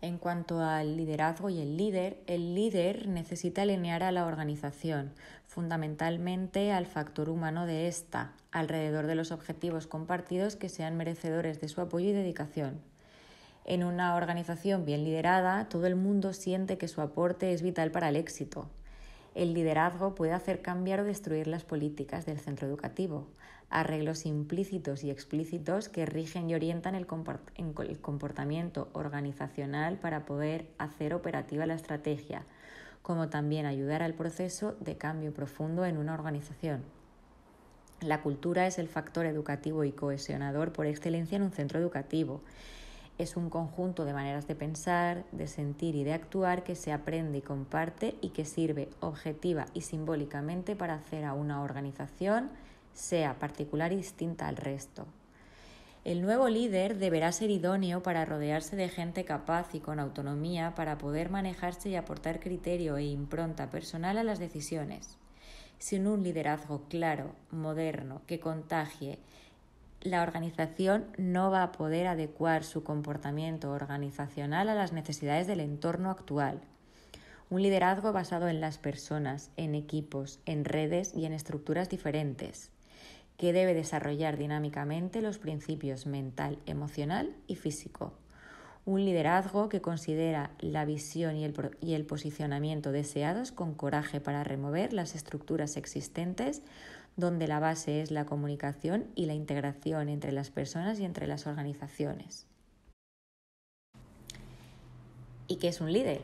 En cuanto al liderazgo y el líder necesita alinear a la organización, fundamentalmente al factor humano de ésta, alrededor de los objetivos compartidos que sean merecedores de su apoyo y dedicación. En una organización bien liderada, todo el mundo siente que su aporte es vital para el éxito. El liderazgo puede hacer cambiar o destruir las políticas del centro educativo, arreglos implícitos y explícitos que rigen y orientan el comportamiento organizacional para poder hacer operativa la estrategia, como también ayudar al proceso de cambio profundo en una organización. La cultura es el factor educativo y cohesionador por excelencia en un centro educativo. Es un conjunto de maneras de pensar, de sentir y de actuar que se aprende y comparte y que sirve objetiva y simbólicamente para hacer a una organización sea particular y distinta al resto. El nuevo líder deberá ser idóneo para rodearse de gente capaz y con autonomía para poder manejarse y aportar criterio e impronta personal a las decisiones. Sin un liderazgo claro, moderno, que contagie, la organización no va a poder adecuar su comportamiento organizacional a las necesidades del entorno actual. Un liderazgo basado en las personas, en equipos, en redes y en estructuras diferentes, que debe desarrollar dinámicamente los principios mental, emocional y físico. Un liderazgo que considera la visión y el posicionamiento deseados con coraje para remover las estructuras existentes, donde la base es la comunicación y la integración entre las personas y entre las organizaciones. ¿Y qué es un líder?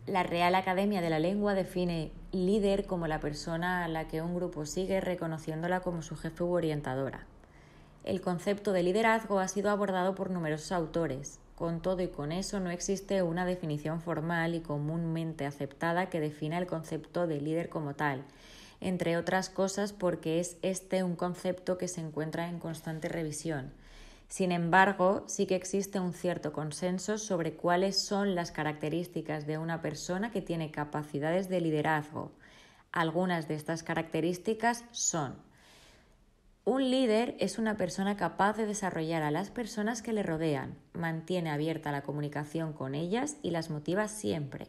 La Real Academia de la Lengua define líder como la persona a la que un grupo sigue reconociéndola como su jefe u orientadora. El concepto de liderazgo ha sido abordado por numerosos autores. Con todo y con eso no existe una definición formal y comúnmente aceptada que defina el concepto de líder como tal, entre otras cosas porque es este un concepto que se encuentra en constante revisión. Sin embargo, sí que existe un cierto consenso sobre cuáles son las características de una persona que tiene capacidades de liderazgo. Algunas de estas características son: un líder es una persona capaz de desarrollar a las personas que le rodean, mantiene abierta la comunicación con ellas y las motiva siempre.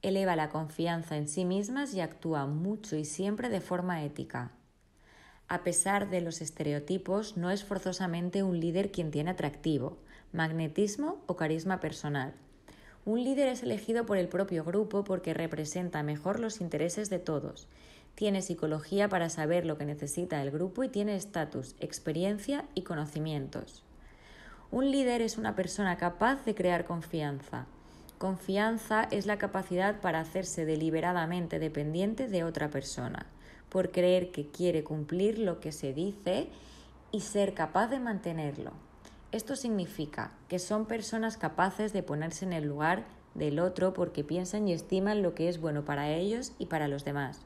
Eleva la confianza en sí mismas y actúa mucho y siempre de forma ética. A pesar de los estereotipos, no es forzosamente un líder quien tiene atractivo, magnetismo o carisma personal. Un líder es elegido por el propio grupo porque representa mejor los intereses de todos. Tiene psicología para saber lo que necesita el grupo y tiene estatus, experiencia y conocimientos. Un líder es una persona capaz de crear confianza. Confianza es la capacidad para hacerse deliberadamente dependiente de otra persona, por creer que quiere cumplir lo que se dice y ser capaz de mantenerlo. Esto significa que son personas capaces de ponerse en el lugar del otro porque piensan y estiman lo que es bueno para ellos y para los demás.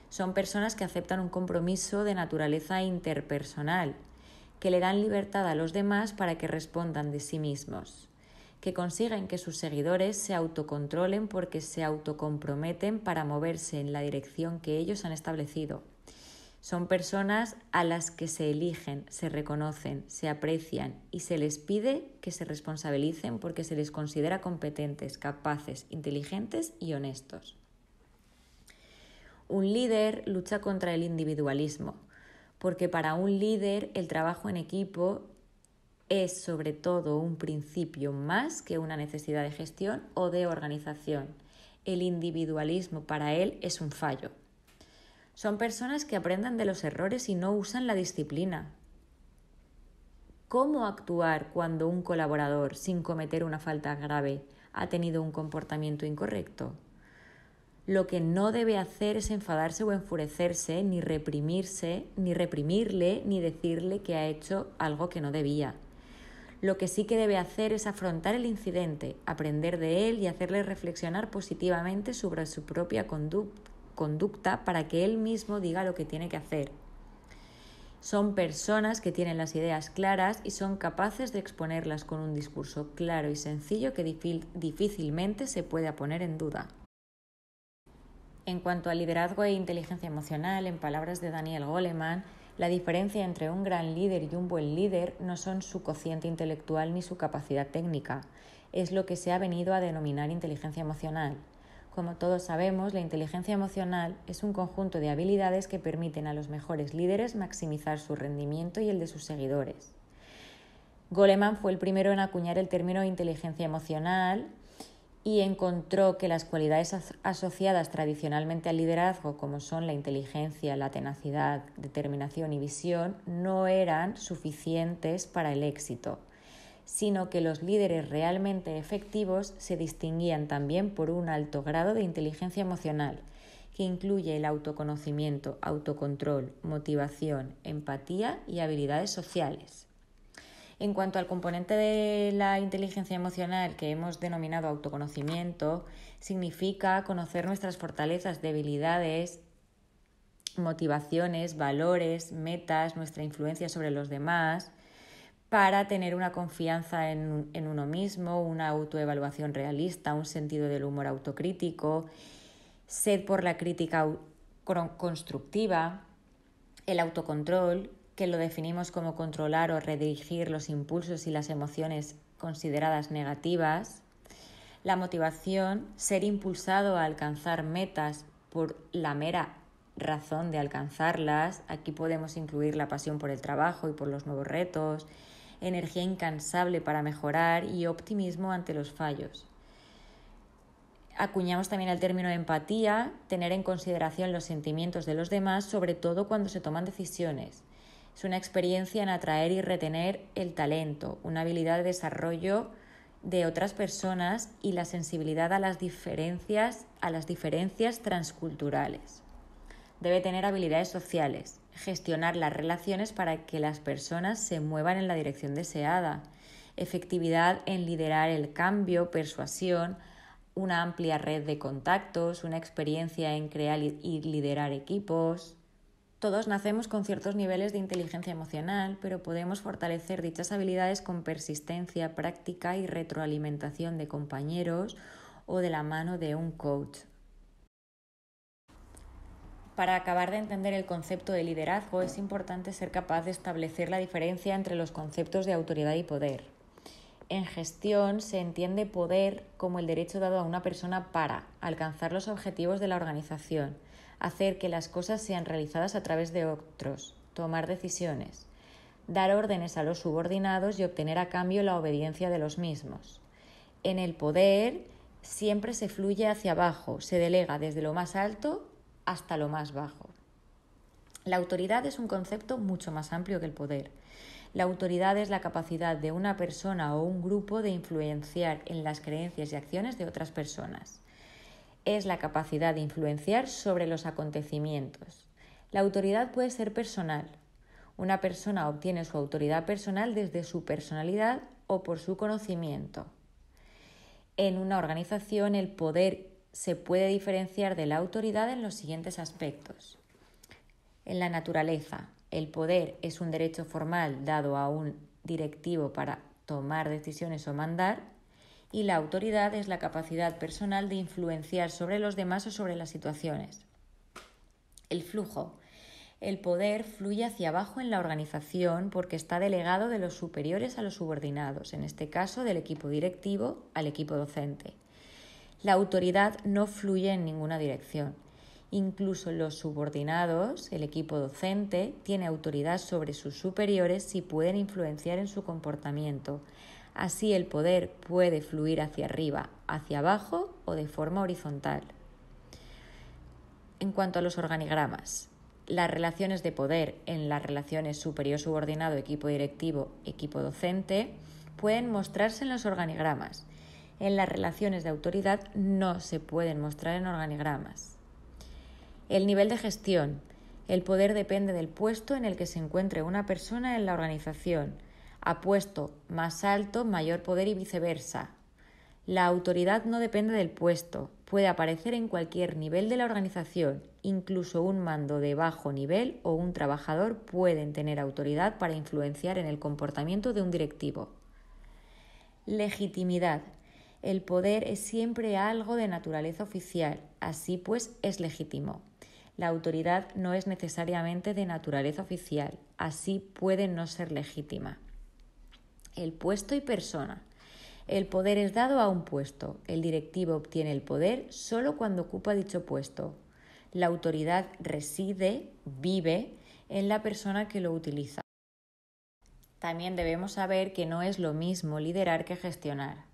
Son personas que aceptan un compromiso de naturaleza interpersonal, que le dan libertad a los demás para que respondan de sí mismos, que consiguen que sus seguidores se autocontrolen porque se autocomprometen para moverse en la dirección que ellos han establecido. Son personas a las que se eligen, se reconocen, se aprecian y se les pide que se responsabilicen porque se les considera competentes, capaces, inteligentes y honestos. Un líder lucha contra el individualismo, porque para un líder el trabajo en equipo es sobre todo un principio más que una necesidad de gestión o de organización. El individualismo para él es un fallo. Son personas que aprenden de los errores y no usan la disciplina. ¿Cómo actuar cuando un colaborador, sin cometer una falta grave, ha tenido un comportamiento incorrecto? Lo que no debe hacer es enfadarse o enfurecerse, ni reprimirse, ni reprimirle, ni decirle que ha hecho algo que no debía. Lo que sí que debe hacer es afrontar el incidente, aprender de él y hacerle reflexionar positivamente sobre su propia conducta para que él mismo diga lo que tiene que hacer. Son personas que tienen las ideas claras y son capaces de exponerlas con un discurso claro y sencillo que difícilmente se pueda poner en duda. En cuanto a liderazgo e inteligencia emocional, en palabras de Daniel Goleman, la diferencia entre un gran líder y un buen líder no son su cociente intelectual ni su capacidad técnica. es lo que se ha venido a denominar inteligencia emocional. Como todos sabemos, la inteligencia emocional es un conjunto de habilidades que permiten a los mejores líderes maximizar su rendimiento y el de sus seguidores. Goleman fue el primero en acuñar el término inteligencia emocional y encontró que las cualidades asociadas tradicionalmente al liderazgo, como son la inteligencia, la tenacidad, determinación y visión, no eran suficientes para el éxito, sino que los líderes realmente efectivos se distinguían también por un alto grado de inteligencia emocional, que incluye el autoconocimiento, autocontrol, motivación, empatía y habilidades sociales. En cuanto al componente de la inteligencia emocional que hemos denominado autoconocimiento, significa conocer nuestras fortalezas, debilidades, motivaciones, valores, metas, nuestra influencia sobre los demás, para tener una confianza en uno mismo, una autoevaluación realista, un sentido del humor autocrítico, sed por la crítica constructiva, el autocontrol, que lo definimos como controlar o redirigir los impulsos y las emociones consideradas negativas, la motivación, ser impulsado a alcanzar metas por la mera razón de alcanzarlas. Aquí podemos incluir la pasión por el trabajo y por los nuevos retos, energía incansable para mejorar y optimismo ante los fallos. Acuñamos también el término empatía, tener en consideración los sentimientos de los demás, sobre todo cuando se toman decisiones. Es una experiencia en atraer y retener el talento, una habilidad de desarrollo de otras personas y la sensibilidad a las diferencias transculturales. Debe tener habilidades sociales, gestionar las relaciones para que las personas se muevan en la dirección deseada, efectividad en liderar el cambio, persuasión, una amplia red de contactos, una experiencia en crear y liderar equipos. Todos nacemos con ciertos niveles de inteligencia emocional, pero podemos fortalecer dichas habilidades con persistencia, práctica y retroalimentación de compañeros o de la mano de un coach. Para acabar de entender el concepto de liderazgo, es importante ser capaz de establecer la diferencia entre los conceptos de autoridad y poder. En gestión se entiende poder como el derecho dado a una persona para alcanzar los objetivos de la organización, hacer que las cosas sean realizadas a través de otros, tomar decisiones, dar órdenes a los subordinados y obtener a cambio la obediencia de los mismos. En el poder siempre se fluye hacia abajo, se delega desde lo más alto hasta lo más bajo. La autoridad es un concepto mucho más amplio que el poder. La autoridad es la capacidad de una persona o un grupo de influenciar en las creencias y acciones de otras personas. Es la capacidad de influenciar sobre los acontecimientos. La autoridad puede ser personal. Una persona obtiene su autoridad personal desde su personalidad o por su conocimiento. En una organización, el poder se puede diferenciar de la autoridad en los siguientes aspectos. En la naturaleza, el poder es un derecho formal dado a un directivo para tomar decisiones o mandar, y la autoridad es la capacidad personal de influenciar sobre los demás o sobre las situaciones. El flujo. El poder fluye hacia abajo en la organización porque está delegado de los superiores a los subordinados, en este caso del equipo directivo al equipo docente. La autoridad no fluye en ninguna dirección. Incluso los subordinados, el equipo docente, tiene autoridad sobre sus superiores si pueden influenciar en su comportamiento. Así el poder puede fluir hacia arriba, hacia abajo o de forma horizontal. En cuanto a los organigramas, las relaciones de poder en las relaciones superior-subordinado, equipo directivo, equipo docente, pueden mostrarse en los organigramas. En las relaciones de autoridad no se pueden mostrar en organigramas. El nivel de gestión. El poder depende del puesto en el que se encuentre una persona en la organización. A puesto más alto, mayor poder y viceversa. La autoridad no depende del puesto. Puede aparecer en cualquier nivel de la organización. Incluso un mando de bajo nivel o un trabajador pueden tener autoridad para influenciar en el comportamiento de un directivo. Legitimidad. El poder es siempre algo de naturaleza oficial, así pues es legítimo. La autoridad no es necesariamente de naturaleza oficial, así puede no ser legítima. El puesto y persona. El poder es dado a un puesto. El directivo obtiene el poder solo cuando ocupa dicho puesto. La autoridad vive en la persona que lo utiliza. También debemos saber que no es lo mismo liderar que gestionar.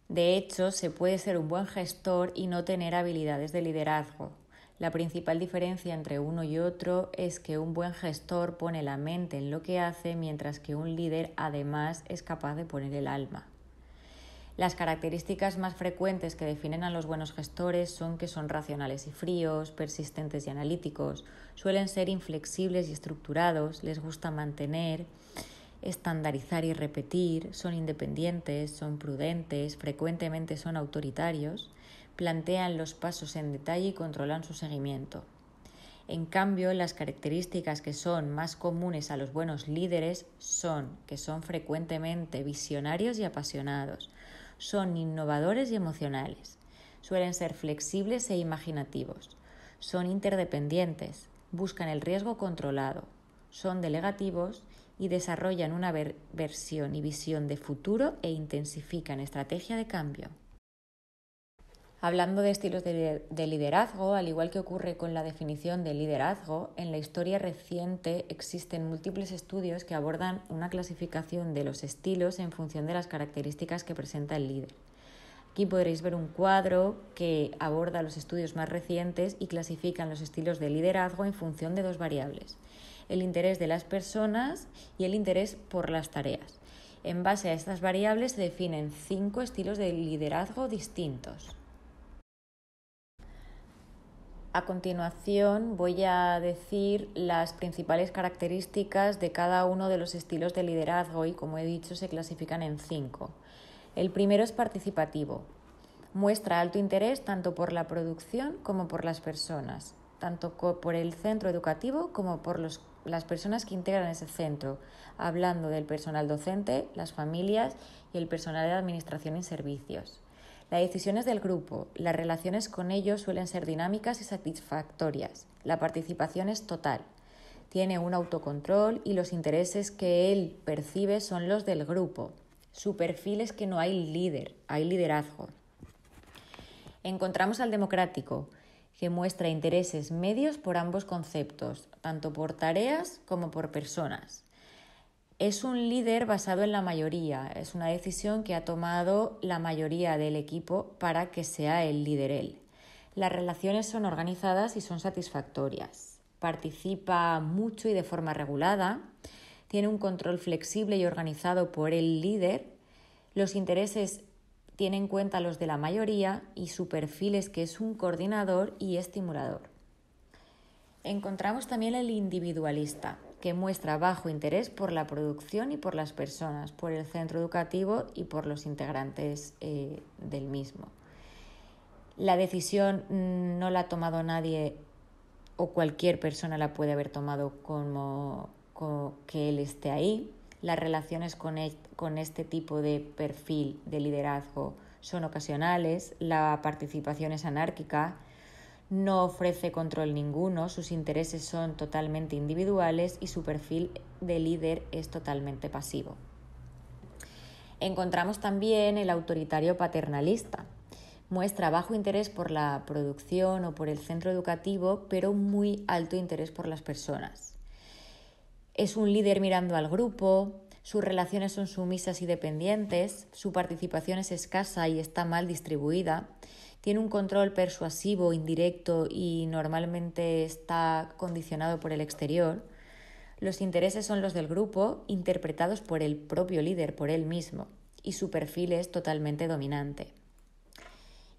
De hecho, se puede ser un buen gestor y no tener habilidades de liderazgo. La principal diferencia entre uno y otro es que un buen gestor pone la mente en lo que hace, mientras que un líder además es capaz de poner el alma. Las características más frecuentes que definen a los buenos gestores son que son racionales y fríos, persistentes y analíticos, suelen ser inflexibles y estructurados, les gusta mantener, estandarizar y repetir, son independientes, son prudentes, frecuentemente son autoritarios, plantean los pasos en detalle y controlan su seguimiento. En cambio, las características que son más comunes a los buenos líderes son que son frecuentemente visionarios y apasionados, son innovadores y emocionales, suelen ser flexibles e imaginativos, son interdependientes, buscan el riesgo controlado, son delegativos y desarrollan una versión y visión de futuro e intensifican estrategia de cambio. Hablando de estilos de liderazgo, al igual que ocurre con la definición de liderazgo, en la historia reciente existen múltiples estudios que abordan una clasificación de los estilos en función de las características que presenta el líder. Aquí podréis ver un cuadro que aborda los estudios más recientes y clasifican los estilos de liderazgo en función de dos variables: el interés de las personas y el interés por las tareas. En base a estas variables se definen 5 estilos de liderazgo distintos. A continuación voy a decir las principales características de cada uno de los estilos de liderazgo y, como he dicho, se clasifican en 5. El primero es participativo. Muestra alto interés tanto por la producción como por las personas, tanto por el centro educativo como por las personas que integran ese centro, hablando del personal docente, las familias y el personal de administración y servicios. Las decisiones del grupo, las relaciones con ellos suelen ser dinámicas y satisfactorias. La participación es total. Tiene un autocontrol y los intereses que él percibe son los del grupo. Su perfil es que no hay líder, hay liderazgo. Encontramos al democrático, que muestra intereses medios por ambos conceptos, tanto por tareas como por personas. Es un líder basado en la mayoría, es una decisión que ha tomado la mayoría del equipo para que sea el líder él. Las relaciones son organizadas y son satisfactorias. Participa mucho y de forma regulada, tiene un control flexible y organizado por el líder, los intereses tiene en cuenta los de la mayoría y su perfil es que es un coordinador y estimulador. Encontramos también el individualista, que muestra bajo interés por la producción y por las personas, por el centro educativo y por los integrantes del mismo. La decisión no la ha tomado nadie o cualquier persona la puede haber tomado como que él esté ahí. Las relaciones con este tipo de perfil de liderazgo son ocasionales, la participación es anárquica, no ofrece control ninguno, sus intereses son totalmente individuales y su perfil de líder es totalmente pasivo. Encontramos también el autoritario paternalista. Muestra bajo interés por la producción o por el centro educativo, pero muy alto interés por las personas. Es un líder mirando al grupo, sus relaciones son sumisas y dependientes, su participación es escasa y está mal distribuida. Tiene un control persuasivo, indirecto y normalmente está condicionado por el exterior. Los intereses son los del grupo, interpretados por el propio líder, por él mismo, y su perfil es totalmente dominante.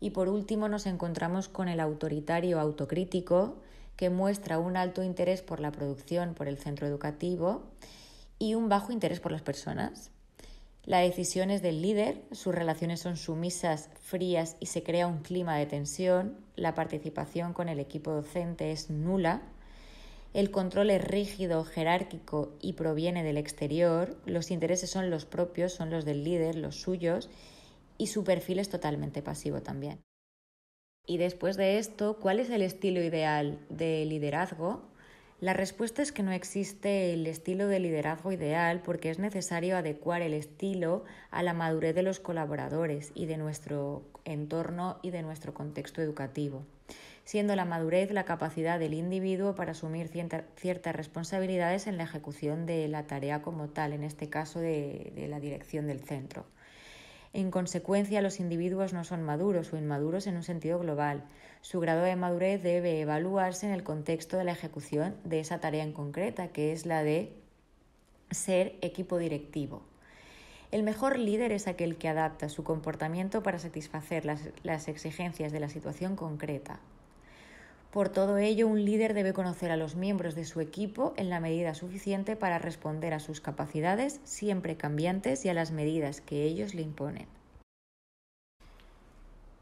Y por último nos encontramos con el autoritario autocrítico, que muestra un alto interés por la producción, por el centro educativo y un bajo interés por las personas. La decisión es del líder, sus relaciones son sumisas, frías y se crea un clima de tensión, la participación con el equipo docente es nula, el control es rígido, jerárquico y proviene del exterior, los intereses son los propios, son los del líder, los suyos, y su perfil es totalmente pasivo también. Y después de esto, ¿cuál es el estilo ideal de liderazgo? La respuesta es que no existe el estilo de liderazgo ideal porque es necesario adecuar el estilo a la madurez de los colaboradores y de nuestro entorno y de nuestro contexto educativo, siendo la madurez la capacidad del individuo para asumir ciertas responsabilidades en la ejecución de la tarea como tal, en este caso de la dirección del centro. En consecuencia, los individuos no son maduros o inmaduros en un sentido global. Su grado de madurez debe evaluarse en el contexto de la ejecución de esa tarea en concreta, que es la de ser equipo directivo. El mejor líder es aquel que adapta su comportamiento para satisfacer las exigencias de la situación concreta. Por todo ello, un líder debe conocer a los miembros de su equipo en la medida suficiente para responder a sus capacidades, siempre cambiantes, y a las medidas que ellos le imponen.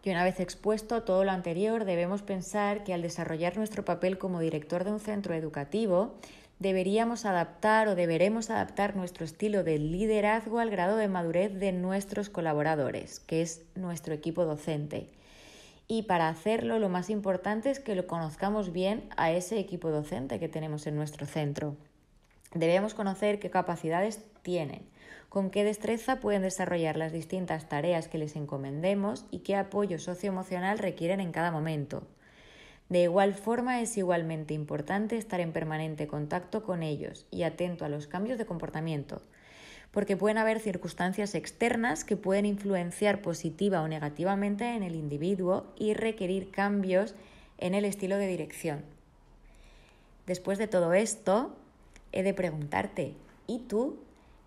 Y una vez expuesto todo lo anterior, debemos pensar que al desarrollar nuestro papel como director de un centro educativo, deberemos adaptar nuestro estilo de liderazgo al grado de madurez de nuestros colaboradores, que es nuestro equipo docente. Y para hacerlo, lo más importante es que lo conozcamos bien a ese equipo docente que tenemos en nuestro centro. Debemos conocer qué capacidades tienen, con qué destreza pueden desarrollar las distintas tareas que les encomendemos y qué apoyo socioemocional requieren en cada momento. De igual forma, es igualmente importante estar en permanente contacto con ellos y atento a los cambios de comportamiento, porque pueden haber circunstancias externas que pueden influenciar positiva o negativamente en el individuo y requerir cambios en el estilo de dirección. Después de todo esto, he de preguntarte, ¿y tú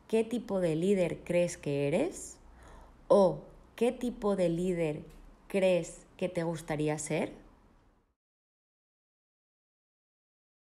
qué tipo de líder crees que eres? ¿O qué tipo de líder crees que te gustaría ser?